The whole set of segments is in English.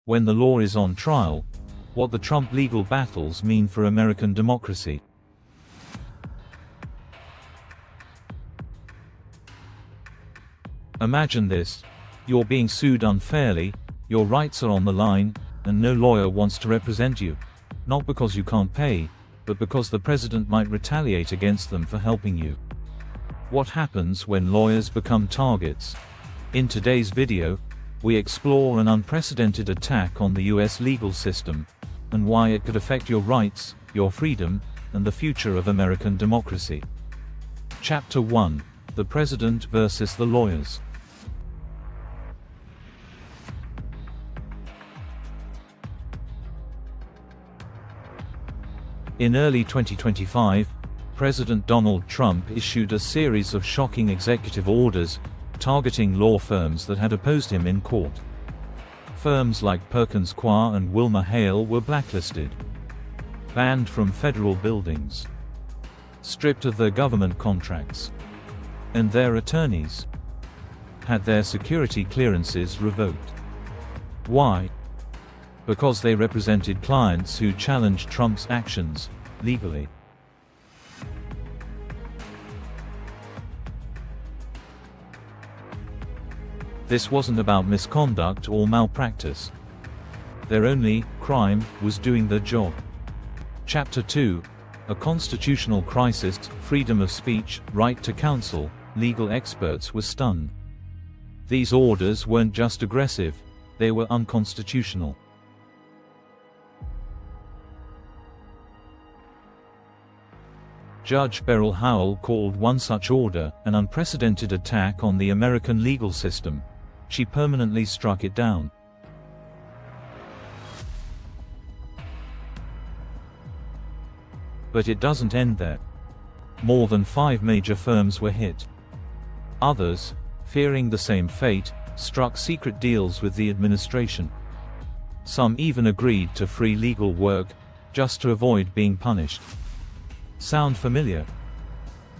when the law is on trial, what the Trump legal battles mean for American democracy. Imagine this. You're being sued unfairly, your rights are on the line, and no lawyer wants to represent you. Not because you can't pay, but because the president might retaliate against them for helping you. What happens when lawyers become targets? In today's video, we explore an unprecedented attack on the US legal system, and why it could affect your rights, your freedom, and the future of American democracy. Chapter 1: The President versus the Lawyers. In early 2025, President Donald Trump issued a series of shocking executive orders targeting law firms that had opposed him in court. Firms like Perkins Coie and Wilmer Hale were blacklisted, banned from federal buildings, stripped of their government contracts, and their attorneys had their security clearances revoked. Why? Because they represented clients who challenged Trump's actions, legally. This wasn't about misconduct or malpractice. Their only crime was doing their job. Chapter 2: A constitutional crisis, freedom of speech, right to counsel. Legal experts were stunned. These orders weren't just aggressive, they were unconstitutional. Judge Beryl Howell called one such order an unprecedented attack on the American legal system. She permanently struck it down. But it doesn't end there. More than 5 major firms were hit. Others, fearing the same fate, struck secret deals with the administration. Some even agreed to free legal work, just to avoid being punished. Sound familiar?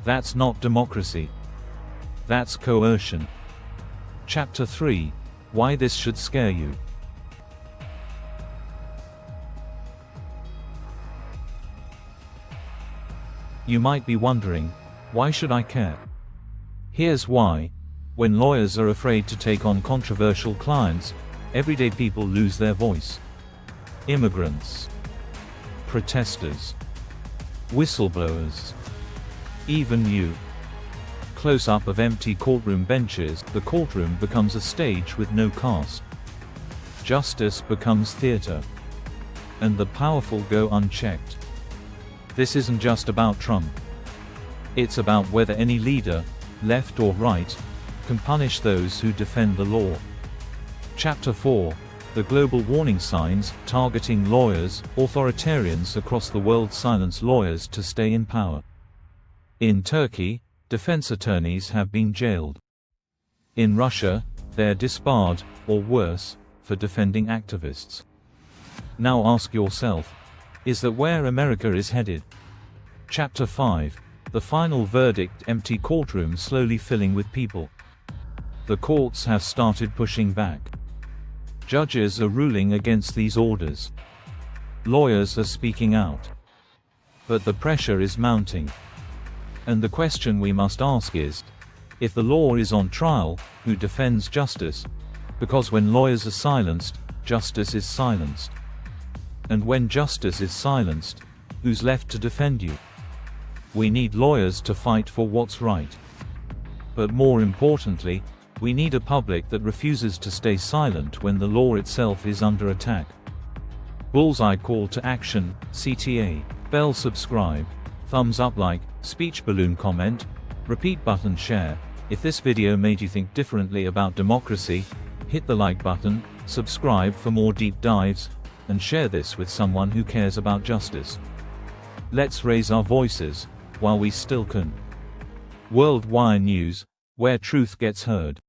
That's not democracy. That's coercion. Chapter 3: Why this should scare you. You might be wondering, why should I care? Here's why. When lawyers are afraid to take on controversial clients, everyday people lose their voice. Immigrants, protesters, whistleblowers, even you. Close-up of empty courtroom benches, the courtroom becomes a stage with no cast. Justice becomes theater, and the powerful go unchecked. This isn't just about Trump. It's about whether any leader, left or right, can punish those who defend the law. Chapter 4: The global warning signs, targeting lawyers. Authoritarians across the world silence lawyers to stay in power. In Turkey, defense attorneys have been jailed. In Russia, they're disbarred, or worse, for defending activists. Now ask yourself, is that where America is headed? Chapter 5: The final verdict. Empty courtroom slowly filling with people. The courts have started pushing back. Judges are ruling against these orders. Lawyers are speaking out. But the pressure is mounting. And the question we must ask is, if the law is on trial, who defends justice? Because when lawyers are silenced, justice is silenced. And when justice is silenced, who's left to defend you? We need lawyers to fight for what's right. But more importantly, we need a public that refuses to stay silent when the law itself is under attack. Bullseye call to action, CTA. Bell subscribe. Thumbs up like, speech balloon comment, repeat button share. If this video made you think differently about democracy, hit the like button, subscribe for more deep dives, and share this with someone who cares about justice. Let's raise our voices, while we still can. Worldwide News, where truth gets heard.